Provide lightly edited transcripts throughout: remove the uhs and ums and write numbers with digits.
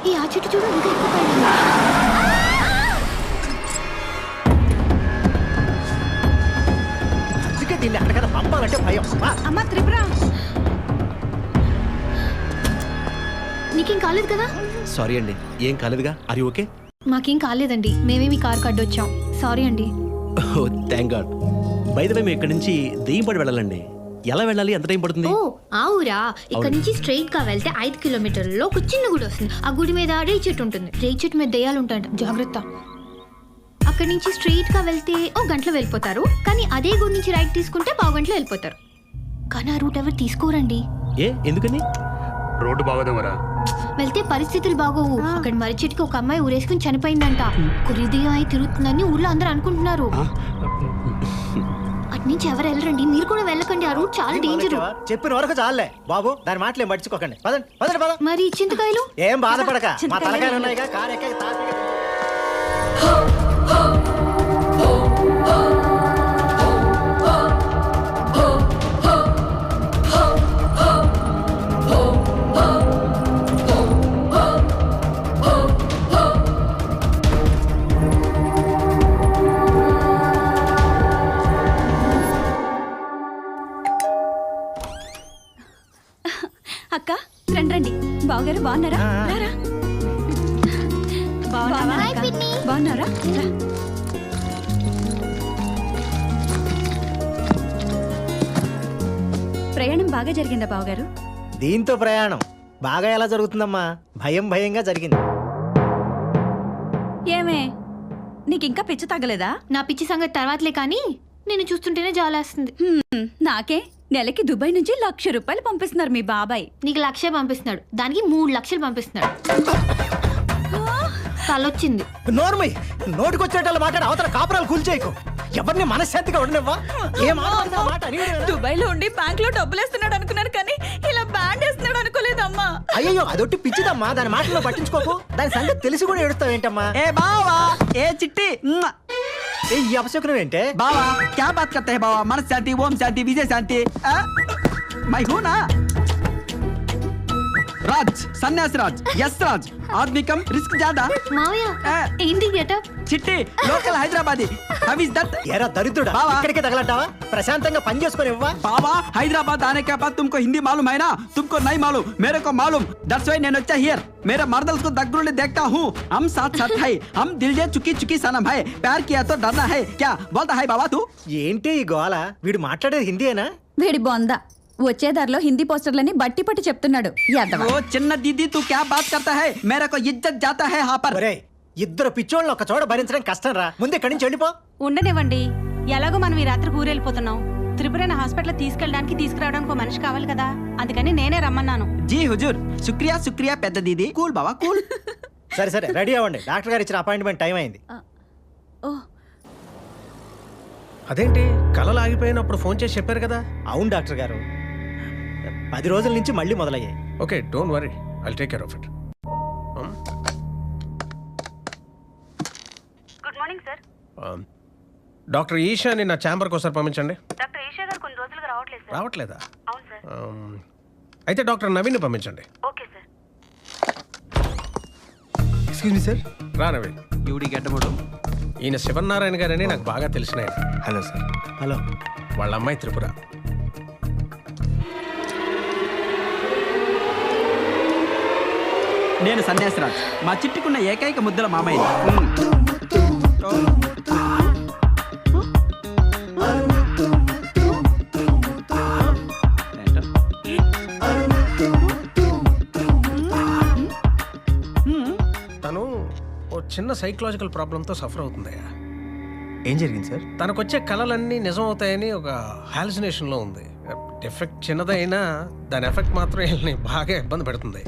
ఈ ఆ చెట్టు చూడు ఇంకా ఎక్కువ కాయలు. అందుకే దీన్ని అక్కడికన్నా పంపాలంటే భయం. అమ్మ త్రిపుర, నీకేం కాలేదు కదా? సారీ అండి, ఏం కాలేదుగా. అరి ఓకే? మాకేం కాలేదండి, మేమే మీ కార్ కడ్డొచ్చాం. సారీ అండి. Oh thank God. By the way మేము ఇక్కడి నుంచి దెయ్యంపాడు వెళ్ళాలండి. ఎలా వెళ్ళాలి, ఎంత టైం పడుతుంది? ఓ ఆ ఊరా? ఇక్కడ నుంచి స్ట్రైట్ గా వెళ్తే 5 కిలోమీటర్లలో ఒక చిన్న గుడి వస్తుంది. ఆ గుడి మీద రేయి చెట్టు ఉంటుంది. రేయి చెట్టు మీద దెయ్యాలు ఉంటాయంట, జాగ్రత్త. అక్కడి నుంచి స్ట్రైట్ గా వెళ్తే ఓ గంటలో వెళ్ళిపోతారు. కానీ అదే గుడి నుంచి రైట్ తీసుకుంటే పావు గంటలో వెళ్ళిపోతారు. కానీ ఆ రూట్ ఎవరు తీసుకోరండి. ఏ ఎందుకని? రోడ్డు బాగోదేమరా? వెళ్తే పరిస్థితులు బాగోవు. అక్కడ మర్రి చెట్టుకి ఒక అమ్మాయి ఊరేసుకుని చనిపోయిందంట. హృదయం అయి తిరుగుతుందని ఊర్లో అందరూ అనుకుంటున్నారు. అటు నుంచి ఎవరు వెళ్ళరండి, మీరు కూడా వెళ్ళకండి. ఆ రూట్ చాలా డేంజర్. చెప్పిన వరకు చాలే బాబు, దాని మాటలు ఏం పట్టించుకోకండి. పదండి పదండి పద. మరి చింతకాయలు? ఏం బాధపడక, మా తలకాయలు ఉన్నాయిగా. కారు ఎక్కక తాపీగా. అక్క రండి రండి. బావగారు బాగున్నారా? రారా. బాగున్నావా అక్క? బాగున్నారా? రా. ప్రయాణం బాగా జరిగిందా బావగారు? దీంతో ప్రయాణం బాగా ఎలా జరుగుతుందమ్మా? భయం భయంగా జరిగింది. ఏమే, నీకింకా పిచ్చి తగ్గలేదా? నా పిచ్చి సంగతి తర్వాతలే, కానీ నేను చూస్తుంటేనే జాలేస్తుంది. నాకే నెలకి దుబాయ్ నుంచి ₹1,00,000 పంపిస్తున్నారు మీ బాబాయ్. నీకు 1,00,000 పంపిస్తున్నాడు, దానికి 3 లక్షలు పంపిస్తున్నాడు. తలొచ్చింది. నోర్మై, నోటికొచ్చేటట్లు మాట్లాడి అవతల కాపురాలు కూల్చేయకు. ఎవరిని మనశ్శాంతిగా ఉండనివ్వా. ఏం ఆడపడితే ఆ మాట అని వినరా? దుబాయ్ లో ఉండి బ్యాంక్ లో డబ్బులు వేస్తున్నాడు అనుకున్నాను, కానీ ఇలా బ్యాండ్ వేస్తున్నాడు అనుకోలేదమ్మా. అయ్యో అదొట్టి పిచ్చిదమ్మా, దాని మాటల్లో పట్టించుకోకు. దాని సంగతి తెలిసి కూడా ఏడుస్తావేంటమ్మా? ए बाबा ए चिट्टी ఏ ఈ అపశకునం ఏంటే? बाबा क्या बात करते हैं बाबा? मन शांति, ओम शांति, विजय शांति। मैं हूँ ना राज, सन्यास राज, यस राज। आदमी कम, रिस्क ज्यादा। మావయ్య ఆ. ఏంటి గెటప్? चिट्टी local Hyderabadi. How is that? ఎరా దరిద్రుడా, బావా. ఇక్కడికే తగలంటావా? ప్రశాంతంగా పని చేసుకొని ఇవ్వా. बाबा हैदराबाद आने के बाद तुमको हिंदी मालूम है ना? तुमको नहीं मालूम, मेरे को मालूम। दैट्स व्हाई నేను వచ్చా हियर। मेरे मर्दल को दगड़ू देखता हूँ। हम साथ साथ है, हम दिल जे चुकी चुकी सनम है। प्यार किया तो डरना है क्या? बोलता है बाबा तू। ఏంటి ఈ గోల? వీడు మాట్లాడేది హిందీయేనా? వేడి బొంద వచ్చే దారిలో హిందీ పోస్టర్లని బట్టి పట్టి చెప్తున్నాడు. యాదవ. ओ चिन्न दीदी तू क्या बात करता है? मेरे को इज्जत जाता है यहाँ पर। ఒరేయ్, ఇద్దరు పిచ్చోళ్ళని ఒక చోట భరించడం కష్టం రా. ముందు ఇక్కడి నుంచి వెళ్ళిపో. ఉండనివ్వండి. ఎలాగో మనం ఈ రాత్రి ఊరెళ్ళిపోతున్నాం. త్రిపురని హాస్పిటల్ తీసుకెళ్ళడానికి తీసుకురావడానికి ఒక మనిషి కావాలి కదా, అందుకని నేనే రమ్మన్నాను. जी हुजूर, शुक्रिया शुक्रिया పెద్ద दीदी। కూల్ బావా కూల్। సరే సరే, రెడీ అవ్వండి. డాక్టర్ గారు ఇచ్చిన అపాయింట్మెంట్ టైం అయింది. ఓ అదేంటి కళలు ఆగిపోయినప్పుడు ఫోన్ చేసి చెప్పారు కదా? అవును డాక్టర్ గారు, 10 రోజుల నుంచి మళ్ళీ మొదలయ్యాయి. Okay, don't worry, I'll take care of it. Good morning sir. Doctor ఈషాని నా ఛాంబర్కి ఒకసారి పంపించండి. డాక్టర్ ఈషా గారు కొన్ని రోజులుగా రావట్లేదు సార్. రావట్లేదా? అవును సార్. అయితే డాక్టర్ నవీన్ని పంపించండి. Okay sir. ఎక్స్క్యూజ్ మీ సార్. రా నవీన్. యూడి గడ్డముడు. ఈయన శివనారాయణ గారని నాకు బాగా తెలిసిన ఆయన. Hello sir. హలో. వాళ్ళ అమ్మాయి త్రిపుర. నేను సన్యాసిరాజ్, మా చిట్టుకున్న ఏకైక ముద్దల మామయ్య. తను ఓ చిన్న సైకలాజికల్ ప్రాబ్లంతో సఫర్ అవుతుందయ్యా. ఏం జరిగింది సార్? తనకొచ్చే కళలన్నీ నిజం అవుతాయని ఒక హాలుసినేషన్లో ఉంది. ఎఫెక్ట్ చిన్నదైనా దాని ఎఫెక్ట్ మాత్రం వీళ్ళని బాగా ఇబ్బంది పెడుతుంది.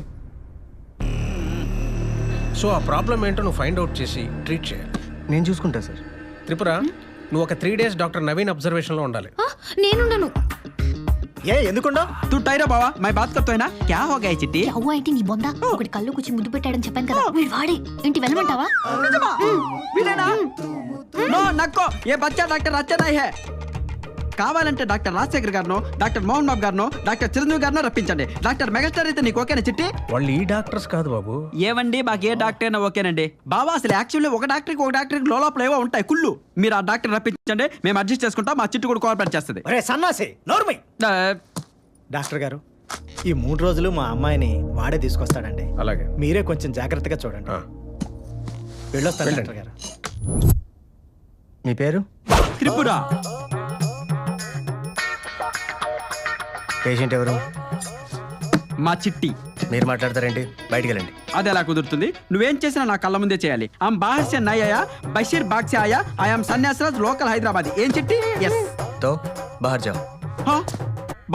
సో ఆ ప్రాబ్లం ఏంటో నువ్వు ఫైండ్ అవుట్ చేసి ట్రీట్ చేయాలి. నేను చూసుకుంటా సార్. త్రిపుర, నువ్వు ఒక 3 days డాక్టర్ నవీన్ అబ్జర్వేషన్లో ఉండాలి. నేనుండను. ఏ ఎందుకుండా? तू टायरा बाबा, मैं बात करता है ना। क्या हो गया चिट्टी? అవ్వ ఏంటి నీ బొంద? ఒకటి కళ్ళు కూర్చి ముద్దు పెట్టాడని చెప్పాను కదా, వీడు వాడే. ఏంటి వెళ్ళమంటావా? निजमा? विलेना? नो नक्को, ये बच्चा डॉक्टर अच्छा नहीं है। కావాలంటే doctor Rajasekhar గారినో, doctor Mohan Babu గారినో, doctor Chiranjeevi గారినో రప్పించండి. Doctor megastar అయితే నీకు ఓకేనా చిట్టి? వాళ్ళు ఈ డాక్టర్స్ కాదు బాబు. ఏవండి మాకు ఏ డాక్టర్ అయినా ఓకేనండి బాబా. అసలు యాక్చువల్లీ ఒక డాక్టర్కి లోపల ఏవో ఉంటాయి కుళ్ళు. మీరు ఆ డాక్టర్ రప్పించండి, మేము అడ్జస్ట్ చేసుకుంటాం. మా చిట్టు కూడా కోఆపరేట్ చేస్తుంది. ఒరే సన్నాసి నోర్మై. డాక్టర్ గారు ఈ 3 రోజులు మా అమ్మాయిని వాడే తీసుకొస్తాడండి. అలాగే. మీరే కొంచెం జాగ్రత్తగా చూడండి. వెళ్ళొస్తాను డాక్టర్ గారు. మీ పేరు? త్రిపుర. పేషెంట్ ఎవరు? మా చిట్టి. మీరు మాట్లాడతారేంటి? బయటికి వెళ్ళండి. అది ఎలా కుదురుతుంది? నువ్వేం చేసినా నా కళ్ళ ముందే చేయాలి. ఆమ్ బాహర్ సే నై ఆయా, బషీర్ బాగ్ సే ఆయా, ఐఎమ్ సన్యాసరాజ్, లోకల్ హైదరాబాద్. ఏం చిట్టి? ఎస్. తో బాహర్ జాओ.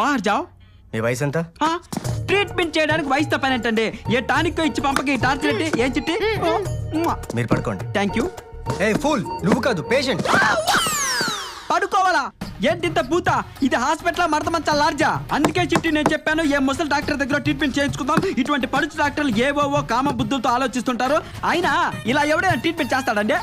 బాహర్ జాओ. మీ వయసు ఎంత? ట్రీట్మెంట్ చేయడానికి వయసుతో పని ఏంటండి? ఏ టానిక్ ఇచ్చి పంపకి టార్చర్ ఏంటి? ఏం చిట్టి? మీరు పడుకోండి. Thank you. ఏ ఫూల్, నువ్వు కాదు పేషెంట్. పడుకోవాలా? ఏంటింత పూత? ఇది హాస్పిటల్ మడత మంచా లార్జా? అందుకే చిట్టి నేను చెప్పాను, ఏ ముసలి డాక్టర్ దగ్గర ట్రీట్మెంట్ చేయించుకుందాం. ఇటువంటి పడుచు డాక్టర్లు ఏవోవో కామ బుద్ధులతో ఆలోచిస్తుంటారు. అయినా ఇలా ఎవడైనా ట్రీట్మెంట్ చేస్తాడండి?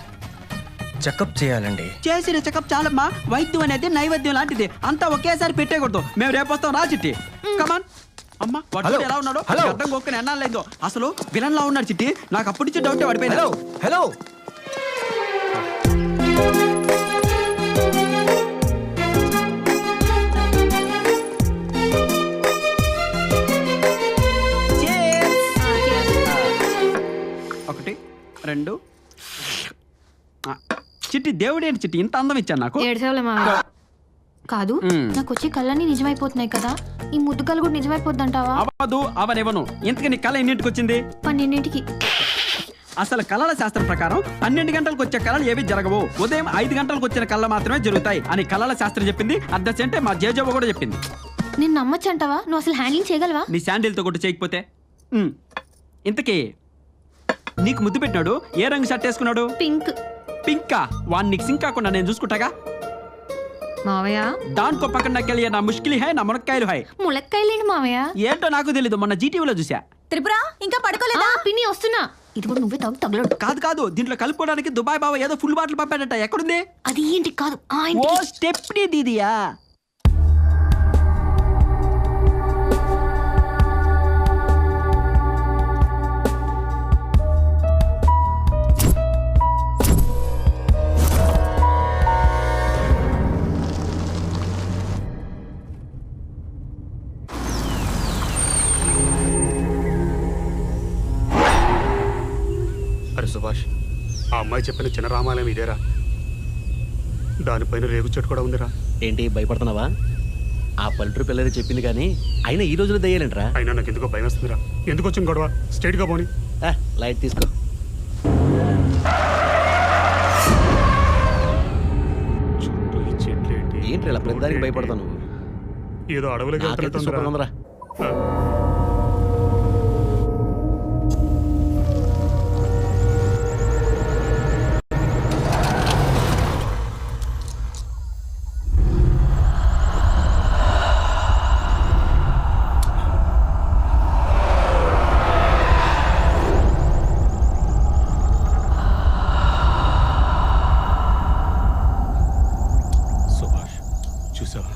చెకప్ చేయాలండి. చేసిన చెకప్ చాలమ్మా. వైద్యం అనేది నైవేద్యం లాంటిది. అంతా ఒకేసారి పెట్టేయకూడదు. మేము రేపు వస్తాం రా చిట్టి. కమాన్. అమ్మా వాడు ఎలా ఉన్నాడు? అర్థం కొక్కని ఎన్నాళ్ళైందో. అసలు విలన్ లా ఉన్నాడు చిట్టి. నాకు అప్పటి నుంచి డౌట్ పడిపోయింది. Hello hello. ఒకటి 2. చిట్టి దేవుడేంటి చిట్టి ఇంత అందం ఇచ్చాను నాకు? ఏడ్చేవాళ్ళ మావయ్య కాదు. నాకు వచ్చే కళ్ళన్నీ నిజమైపోతున్నాయి కదా, ఈ ముద్దు కళ్ళు కూడా నిజమైపోద్దంటావా? అవ్వదు, అవనివ్వను. ఇంతకీ నీ కళ ఎన్నింటికి వచ్చింది? 12ంటికి. అసలు కళల శాస్త్రం ప్రకారం 12 గంటలకు వచ్చే కళలు ఏవి జరగవు. ఉదయం 5 గంటలకు వచ్చిన కళ మాత్రమే జరుగుతాయి అని కళల శాస్త్రం చెప్పింది. అద్దెంటే మా జేజవ్వ కూడా చెప్పింది. నేను నమ్మచ్చంటావా? నువ్వు అసలు హ్యాండిల్ చేయగలవా? నీ శాండిల్తో కొట్టు చేయకపోతే. ఇంతకీ నీకు ముద్దు పెట్టినాడు ఏ రంగు షర్ట్ వేసుకున్నాడు? పింక్. పింకా? వాడిని నీకు సింక్ కాకుండా నేను చూసుకుంటాగా. మావయ్య దానికో పక్కన నాకెళ్ళి నా ముష్కిలి హై, నా మునక్కాయలు హై. ములక్కాయలేండి మావయ్య. ఏంటో నాకు తెలీదు, మొన్న జీటీవీలో చూసా. త్రిపుర ఇంకా పడుకోలేదా? పిన్ని వస్తున్నా. ఇది కూడా నువ్వే తగలడు. కాదు దీంట్లో కలుపుకోవడానికి దుబాయ్ బావ ఏదో ఫుల్ బాటిల్ పంపాడట. ఎక్కడుంది? అది ఏంటి కాదు. ఓ స్టెప్నీ దీదియా. అరే సుభాష్, ఆ అమ్మాయి చెప్పిన చిన్న రామాలయం ఇదేరా? దానిపైన రేగు చెట్టు కూడా ఉందిరా. ఏంటి భయపడుతున్నావా? ఆ పల్లెటూరు పిల్లలు చెప్పింది కానీ అయినా ఈ రోజులో దయ్యాలంటరా. అయినా నాకు ఎందుకో భయం వస్తుందిరా. ఎందుకు వచ్చింది గొడవ? స్ట్రైట్గా పోని. లైట్ తీసుకో. చుట్టూ ఈ చెట్లు ఏంటి? ఏంటి ఇలా ప్రతిదానికి భయపడతావు నువ్వు? ఏదో అడవులకి వెళ్తున్నట్టుందిరా. చూసావా,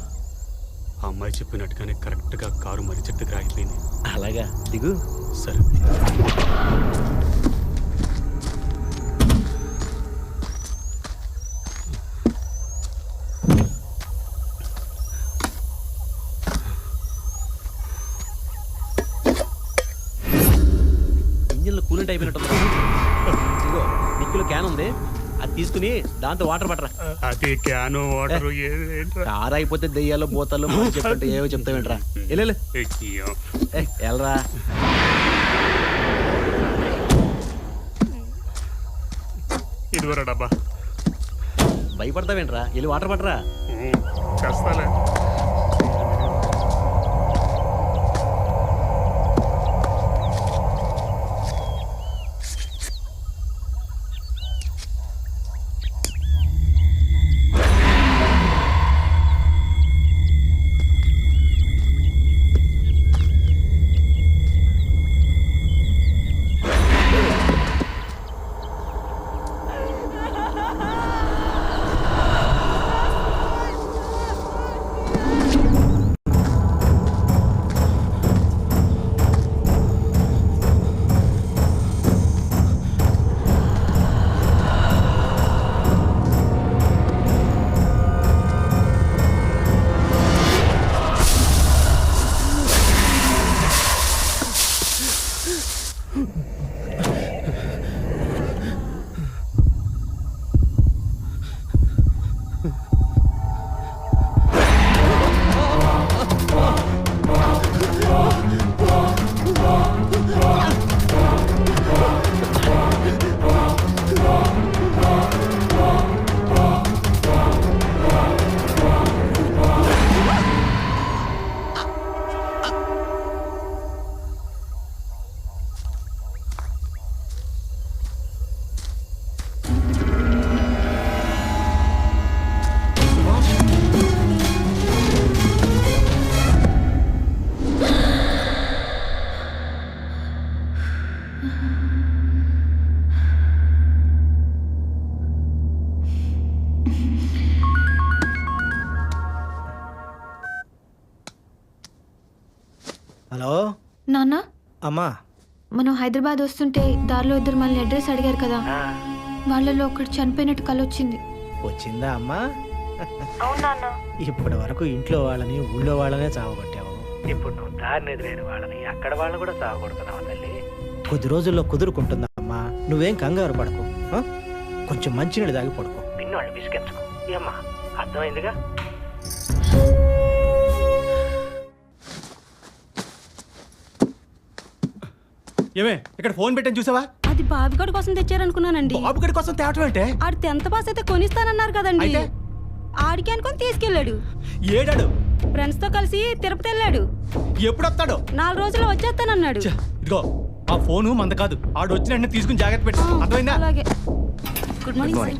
ఆ అమ్మాయి చెప్పినట్టుగానే కరెక్ట్గా కారు మర్రి చెట్టు దగ్గర ఆగిపోయింది. అలాగా, దిగు. సరే. ఇంజిన్లో కూలింగ్ అయిపోయినట్టు. ఇదిగో డిక్కీలో క్యాన్ ఉంది, అది తీసుకుని దాంతో వాటర్ పట్టరా. అది క్యాను వాటర్ కారు అయిపోతే దెయ్యాలు పోతాలు చెప్తుంటే ఏవో చెప్తావేంట్రా. వెళ్ళరా. ఇదివరా డబ్బా. భయపడతావేంట్రా, వెళ్ళి వాటర్ పట్టరా. చేస్తాలే. అమ్మా మనం హైదరాబాద్ వస్తుంటే దారిలో ఇద్దరు మనల్ని అడ్రస్ అడిగారు కదా, వాళ్ళలో ఒకటి చనిపోయినట్టు కలొచ్చింది. వచ్చిందా అమ్మా? ఇప్పటి వరకు ఇంట్లో వాళ్ళని ఊళ్ళో వాళ్ళనే చావగొట్టావు. ఇప్పుడు నువ్వు దారిని ఎదురైన వాళ్ళని అక్కడ వాళ్ళని కూడా చావగొడుతున్నావా తల్లి? కొద్ది రోజుల్లో కుదురుకుంటుందా అమ్మా, నువ్వేం కంగారు పడకు. ఆ? కొంచెం మంచినీళ్ళు తాగి పడుకో, పిన్నోళ్ళు విసిగించుకో. ఏమ్మా అర్థమైందిగా? ఏమే ఇక్కడ ఫోన్ పెట్టని చూసావా? అది బాబిగడి కోసం తెచ్చారనుకున్నానండి. బాబుగడి కోసం తేవటం అంటే ఆడు 10th పాస్ అయితే కొనిస్తానన్నారు కదండి. అయితే? ఆడికి అనుకొని తీసుకెళ్ళాడు. ఏడాడు ఫ్రెండ్స్ తో కలిసి తిరుపతి వెళ్ళాడు. ఎప్పుడు వస్తాడో? 4 రోజుల్లో వచ్చేస్తానన్నాడు. ఛ, ఇదిగో ఆ ఫోను మంద కాదు, ఆడు వచ్చిన వెంటనే తీసుకుని జాగ్రత్త పెట్టు, అర్థమైందా? అలాగే. Good morning sir.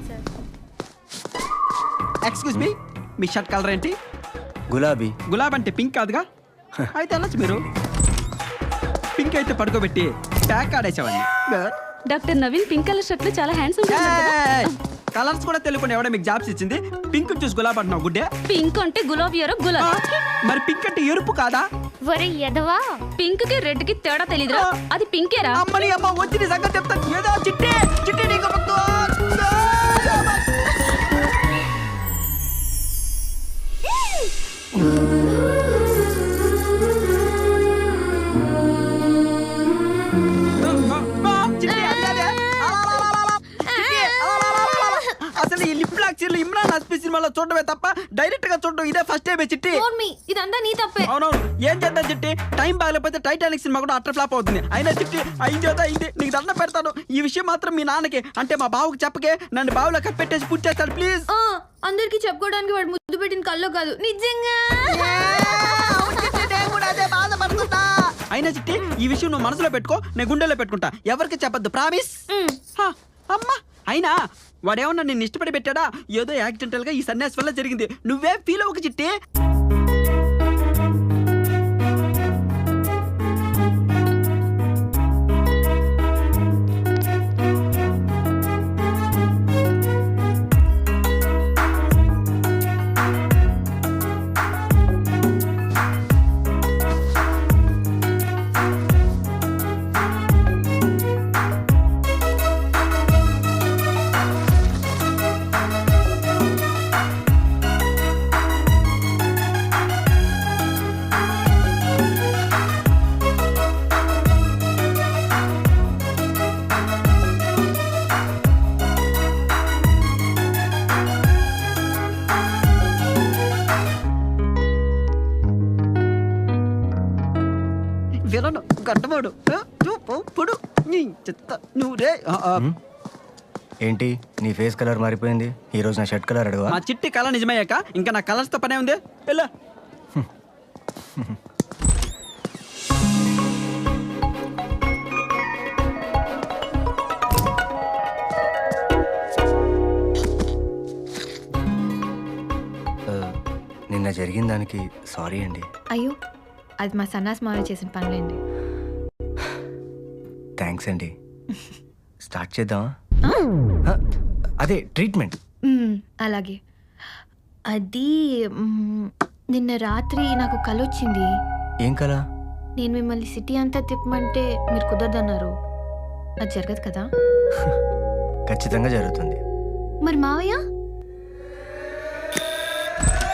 Excuse me, మీ షర్ట్ కలర్ ఏంటి? గులాబీ. గులాబీ అంటే పింక్ కాదుగా? అయితే వెళ్ళొచ్చు మీరు. పింక్ అయితే పడుకోబెట్టి ప్యాక్ ఆడేసేవాడిని. Doctor Naveen pink colour shirt లో చాలా హ్యాండ్సమ్. కలర్స్ కూడా తెలియకుండా ఎవడ మీకు జాబ్స్ ఇచ్చింది? పింక్ చూసి గులాబీ అంటున్నావు గుడ్డే? పింక్ అంటే గులాబీ ఎరో గులాబీ. మరి పింక్ అంటే ఎరుపు కాదా? వరే ఎదవా, పింక్ కి రెడ్ కి తేడా తెలీదురా? అది పింకేరా? అమ్మని అమ్మ వచ్చి నీ సంగతి చెప్తాను. ఏదో చిట్టి చిట్టి నీకు ముద్దు. అసలు ఈ లిప్ లాక్ చీరలు ఇమ్రాన్ హస్పీ సినిమాలో చూడటమే తప్ప డైరెక్ట్ గా చూడటం ఇదే ఫస్ట్ టైం చిట్టి. ఇదంతా నీ తప్పే. అవునవును, ఏం చేద్దాం చిట్టి, టైం బాగలేకపోతే టైటానిక్ సినిమా కూడా అట్టర్ ఫ్లాప్ అవుతుంది. అయినా చిట్టి అయింది నీకు దండం పెడతాను. ఈ విషయం మాత్రం మీ నాన్నకి అంటే మా బావుకి చెప్పకే, నన్ను బావులో కప్పెట్టేసి పూర్తి చేస్తాడు ప్లీజ్. అందరికి చెప్పుకోవడానికి వాడు ముద్దు పెట్టిన కల్లో కాదు, నిజంగా. అయినా చిట్టి ఈ విషయం నువ్వు మనసులో పెట్టుకో, నేను గుండెలో పెట్టుకుంటా, ఎవరికి చెప్పద్దు ప్రామిస్. అమ్మా అయినా వాడేమన్నా నిన్ను ఇష్టపడి పెట్టాడా? ఏదో యాక్సిడెంటల్ గా ఈ సన్యాసి వల్ల జరిగింది, నువ్వే ఫీల్ అవ్వకు చిట్టి. విలను గడ్డవాడు పొడు చెత్త నువ్వురే. ఏంటి నీ ఫేస్ కలర్ మారిపోయింది? ఈ రోజు నా షర్ట్ కలర్ అడగవా? మా చిట్టి కళ నిజమయ్యాక ఇంకా నా కలర్స్ తో పనే ఉంది. ఎలా నిన్న జరిగిన దానికి సారీ అండి. అయ్యో, అది మా సన్నాస్ మావి చేసిన పనులేండి. థ్యాంక్స్ అండి. స్టార్ట్ చేద్దామా? అదే ట్రీట్మెంట్. అలాగే. అది నిన్న రాత్రి నాకు కల వచ్చింది. ఏం కల? నేను మిమ్మల్ని సిటీ అంతా తిప్పమంటే మీరు కుదరదన్నారు. అది జరగదు కదా? ఖచ్చితంగా జరుగుతుంది. మరి మావయ్య?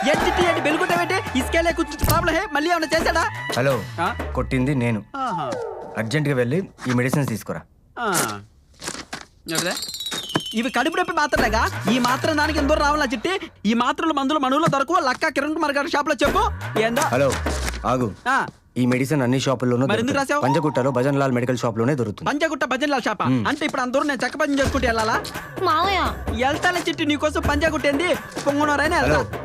ఏంటి ఏంటి బెలుగుంటావేంటి? ఇసుకెళ్ళే కూర్చు ప్రాబ్లం హే, మళ్ళీ ఏమైనా చేశాడా? హలో, కొట్టింది నేను. అర్జెంట్గా వెళ్ళి ఈ మెడిసిన్స్ తీసుకురా. ఇవి కడుపు నొప్పి మాత్రలేగా? ఈ మాత్రం దానికి ఎందరూ రావాలా చిట్టి? ఈ మాత్రలు మందులు మనవులో దొరకవు. లక్క కిరణ్ కుమార్ గారి షాప్ లో చెప్పు. ఏందో. హలో ఆగు. ఈ మెడిసిన్ అన్ని షాపుల్లోనూ మరి ఎందుకు రాసావు? పంజగుట్టలో భజన్ లాల్ మెడికల్ షాప్ లోనే దొరుకుతుంది. పంజగుట్ట భజన్ లాల్ షాపా? అంటే ఇప్పుడు అందరూ నేను చెక్క భజన చేసుకుంటే వెళ్ళాలా? మావయ్య వెళ్తాలే చిట్టి, నీకోసం పంజగుట్టేంది పొంగునోరైనా వెళ్తా.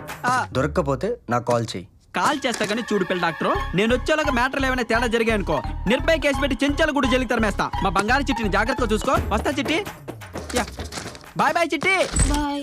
దొరక్కపోతే నాకు కాల్ చేయి. కాల్ చేస్తా కానీ చూడు పిల్ల డాక్టర్, నేను వచ్చేలాగా మ్యాటర్లు ఏమైనా తేడా జరిగాయి అనుకో, నిర్భయ కేసు పెట్టి చెంచాల గుడి జైలుకి తరిమేస్తా. మా బంగారు చిట్టిని జాగ్రత్తగా చూసుకో. వస్తా చిట్టి. బాయ్ బాయ్ చిట్టి. బాయ్.